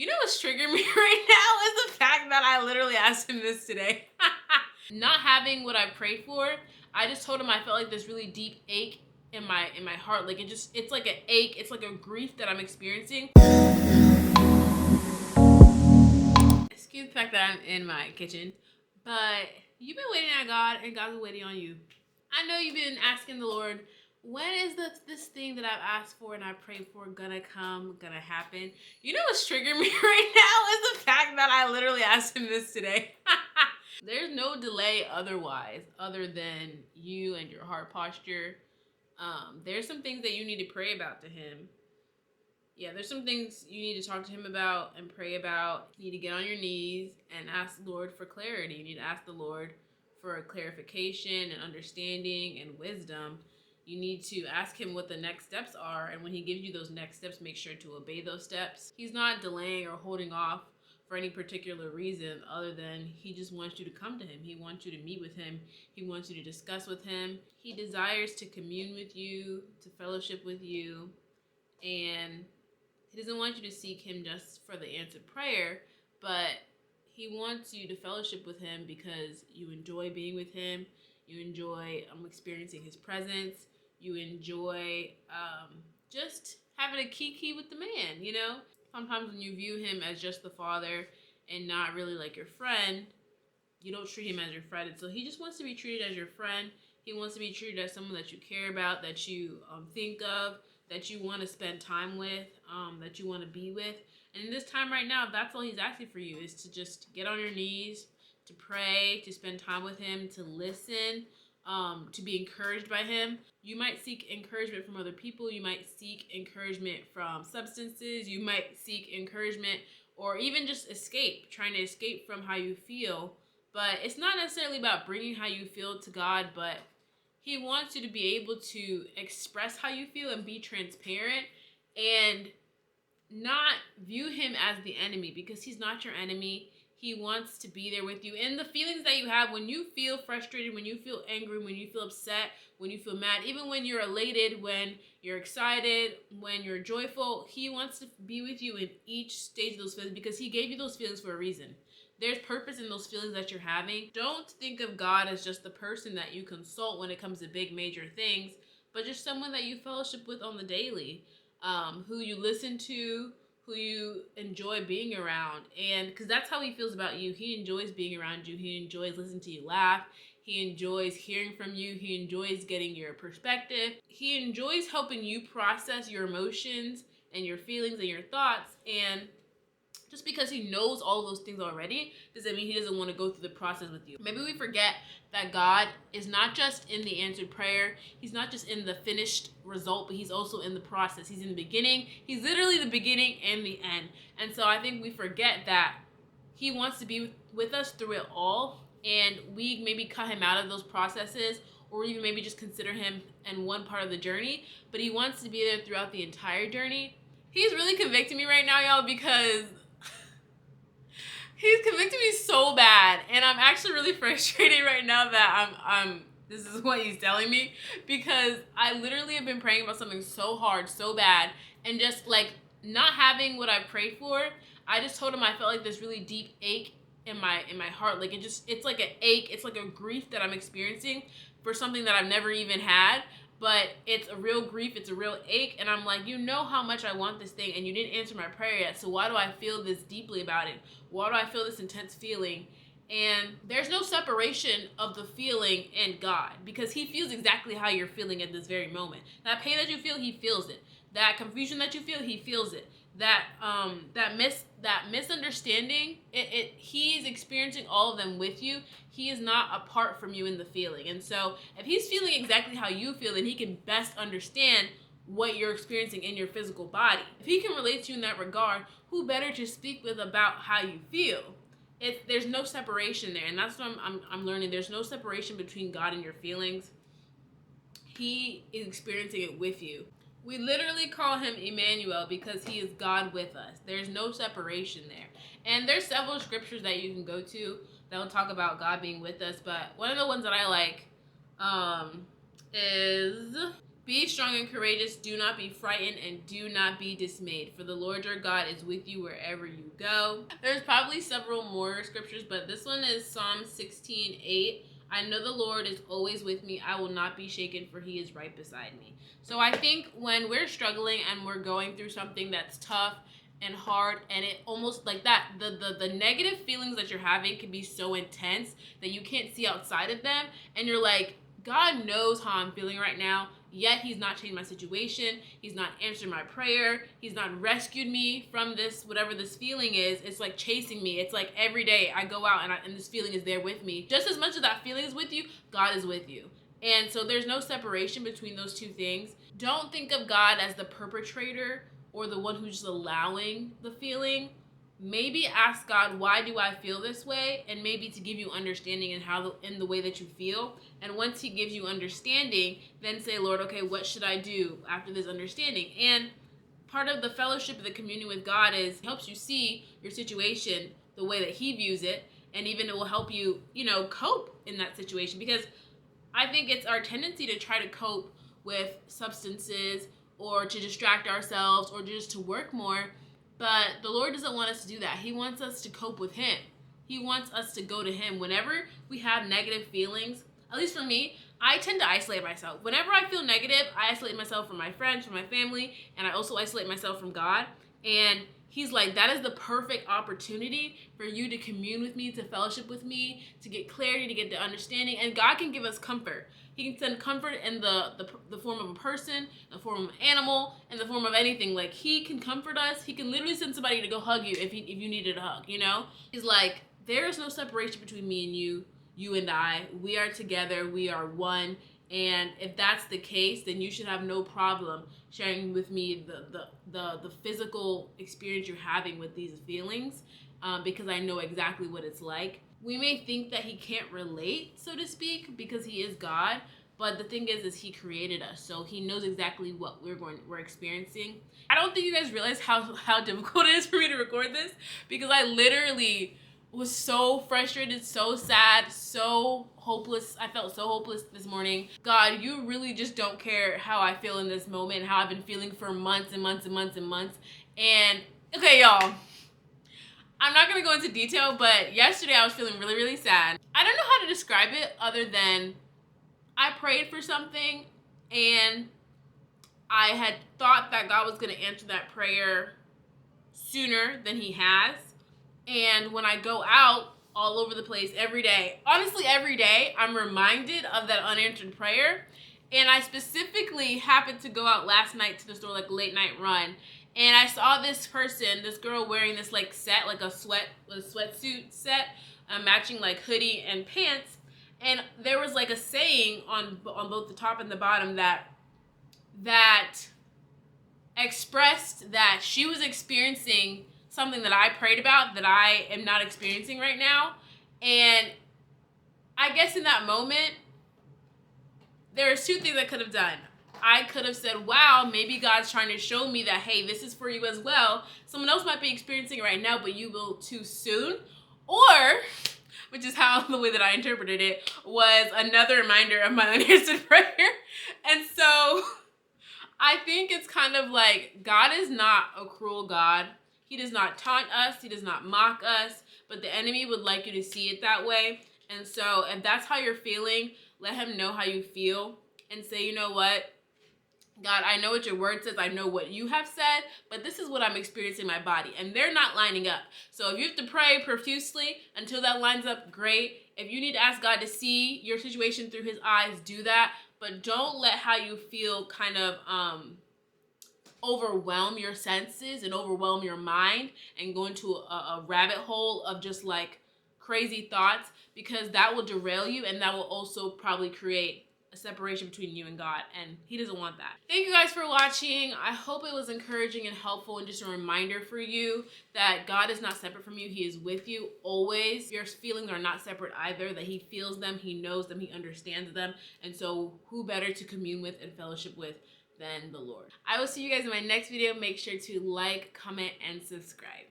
You know what's triggering me right now is the fact that I literally asked him this today. Not having what I prayed for, I just told him I felt like this really deep ache in my heart. Like it's like an ache, it's like a grief that I'm experiencing. Excuse the fact that I'm in my kitchen, but you've been waiting on God and God's been waiting on you. I know you've been asking the Lord, when is this thing that I've asked for and I prayed for gonna come, gonna happen? You know what's triggering me right now is the fact that I literally asked him this today. There's no delay otherwise, other than you and your heart posture. There's some things that you need to pray about to him. Yeah, there's some things you need to talk to him about and pray about. You need to get on your knees and ask the Lord for clarity. You need to ask the Lord for clarification and understanding and wisdom. You need to ask him what the next steps are, and when he gives you those next steps, make sure to obey those steps. He's not delaying or holding off for any particular reason other than he just wants you to come to him. He wants you to meet with him. He wants you to discuss with him. He desires to commune with you, to fellowship with you, and he doesn't want you to seek him just for the answered prayer, but he wants you to fellowship with him because you enjoy being with him. You enjoy experiencing his presence. You enjoy just having a kiki with the man, you know? Sometimes when you view him as just the father and not really like your friend, you don't treat him as your friend. And so he just wants to be treated as your friend. He wants to be treated as someone that you care about, that you think of, that you want to spend time with, that you want to be with. And in this time right now, that's all he's asking for you, is to just get on your knees, to pray, to spend time with him, to listen, to be encouraged by him. You might seek encouragement from other people. You might seek encouragement from substances. You might seek encouragement or even just trying to escape from how you feel. But it's not necessarily about bringing how you feel to God, but he wants you to be able to express how you feel and be transparent and not view him as the enemy, because he's not your enemy. He wants to be there with you. And the feelings that you have when you feel frustrated, when you feel angry, when you feel upset, when you feel mad, even when you're elated, when you're excited, when you're joyful, he wants to be with you in each stage of those feelings because he gave you those feelings for a reason. There's purpose in those feelings that you're having. Don't think of God as just the person that you consult when it comes to big major things, but just someone that you fellowship with on the daily, who you listen to, who you enjoy being around. And because that's how he feels about you. He enjoys being around you. He enjoys listening to you laugh. He enjoys hearing from you. He enjoys getting your perspective. He enjoys helping you process your emotions and your feelings and your thoughts. And just because he knows all those things already doesn't mean he doesn't want to go through the process with you. Maybe we forget that God is not just in the answered prayer. He's not just in the finished result, but he's also in the process. He's in the beginning. He's literally the beginning and the end. And so I think we forget that he wants to be with us through it all. And we maybe cut him out of those processes, or even maybe just consider him in one part of the journey. But he wants to be there throughout the entire journey. He's really convicting me right now, y'all, because he's convicted me so bad, and I'm actually really frustrated right now that I'm this is what he's telling me, because I literally have been praying about something so hard, so bad, and just like not having what I prayed for. I just told him I felt like this really deep ache in my heart. Like it's like an ache, it's like a grief that I'm experiencing for something that I've never even had. But it's a real grief, it's a real ache, and I'm like, you know how much I want this thing, and you didn't answer my prayer yet, so why do I feel this deeply about it? Why do I feel this intense feeling? And there's no separation of the feeling and God, because he feels exactly how you're feeling at this very moment. That pain that you feel, he feels it. That confusion that you feel, he feels it. That misunderstanding, he's experiencing all of them with you. He is not apart from you in the feeling. And so if he's feeling exactly how you feel, then he can best understand what you're experiencing in your physical body. If he can relate to you in that regard, who better to speak with about how you feel? There's no separation there, and that's what I'm learning. There's no separation between God and your feelings. He is experiencing it with you. We literally call him Emmanuel because he is God with us. There's no separation there. And there's several scriptures that you can go to that will talk about God being with us. But one of the ones that I like is Be strong and courageous. Do not be frightened and do not be dismayed. For the Lord your God is with you wherever you go. There's probably several more scriptures, but this one is Psalm 16:8. I know the Lord is always with me. I will not be shaken, for he is right beside me. So I think when we're struggling and we're going through something that's tough and hard, and it almost like that, the negative feelings that you're having can be so intense that you can't see outside of them, and you're like, God knows how I'm feeling right now, yet he's not changed my situation. He's not answered my prayer. He's not rescued me from this, whatever this feeling is. It's like chasing me. It's like every day I go out and this feeling is there with me. Just as much as that feeling is with you, God is with you. And so there's no separation between those two things. Don't think of God as the perpetrator or the one who's just allowing the feeling. Maybe ask God, why do I feel this way? And maybe to give you understanding in the way that you feel. And once he gives you understanding, then say, Lord, okay, what should I do after this understanding? And part of the fellowship of the communion with God is helps you see your situation the way that he views it. And even it will help you, cope in that situation. Because I think it's our tendency to try to cope with substances or to distract ourselves or just to work more. But the Lord doesn't want us to do that. He wants us to cope with him. He wants us to go to him. Whenever we have negative feelings, at least for me, I tend to isolate myself. Whenever I feel negative, I isolate myself from my friends, from my family, and I also isolate myself from God. And he's like, that is the perfect opportunity for you to commune with me, to fellowship with me, to get clarity, to get the understanding. And God can give us comfort. He can send comfort in the form of a person, the form of an animal, in the form of anything. Like, he can comfort us. He can literally send somebody to go hug you if you needed a hug, He's like, there is no separation between me and you and I. We are together. We are one. And if that's the case, then you should have no problem sharing with me the physical experience you're having with these feelings, because I know exactly what it's like. We may think that he can't relate, so to speak, because he is God. But the thing is he created us, so he knows exactly what we're experiencing. I don't think you guys realize how difficult it is for me to record this, because I literally was so frustrated, so sad, so hopeless. I felt so hopeless this morning. God, you really just don't care how I feel in this moment, how I've been feeling for months and months and months and months. And okay, y'all, I'm not gonna go into detail, but yesterday I was feeling really, really sad. I don't know how to describe it other than I prayed for something and I had thought that God was gonna answer that prayer sooner than he has. And when I go out all over the place every day, honestly every day, I'm reminded of that unanswered prayer. And I specifically happened to go out last night to the store, like a late night run, and I saw this girl wearing this like set, like a sweatsuit set, matching like hoodie and pants. And there was like a saying on both the top and the bottom that expressed that she was experiencing something that I prayed about that I am not experiencing right now. And I guess in that moment, there's two things I could have done. I could have said, wow, maybe God's trying to show me that, hey, this is for you as well. Someone else might be experiencing it right now, but you will too soon. Or, which is how the way that I interpreted it, was another reminder of my unanswered prayer. And so I think it's kind of like, God is not a cruel God. He does not taunt us. He does not mock us. But the enemy would like you to see it that way. And so if that's how you're feeling, let him know how you feel and say, you know what? God, I know what your word says. I know what you have said, but this is what I'm experiencing in my body. And they're not lining up. So if you have to pray profusely until that lines up, great. If you need to ask God to see your situation through his eyes, do that. But don't let how you feel kind of overwhelm your senses and overwhelm your mind and go into a rabbit hole of just like crazy thoughts, because that will derail you and that will also probably create a separation between you and God, and he doesn't want that. Thank you guys for watching. I hope it was encouraging and helpful and just a reminder for you that God is not separate from you. He is with you always. Your feelings are not separate either, that he feels them, he knows them, he understands them, and so who better to commune with and fellowship with than the Lord. I will see you guys in my next video. Make sure to like, comment, and subscribe.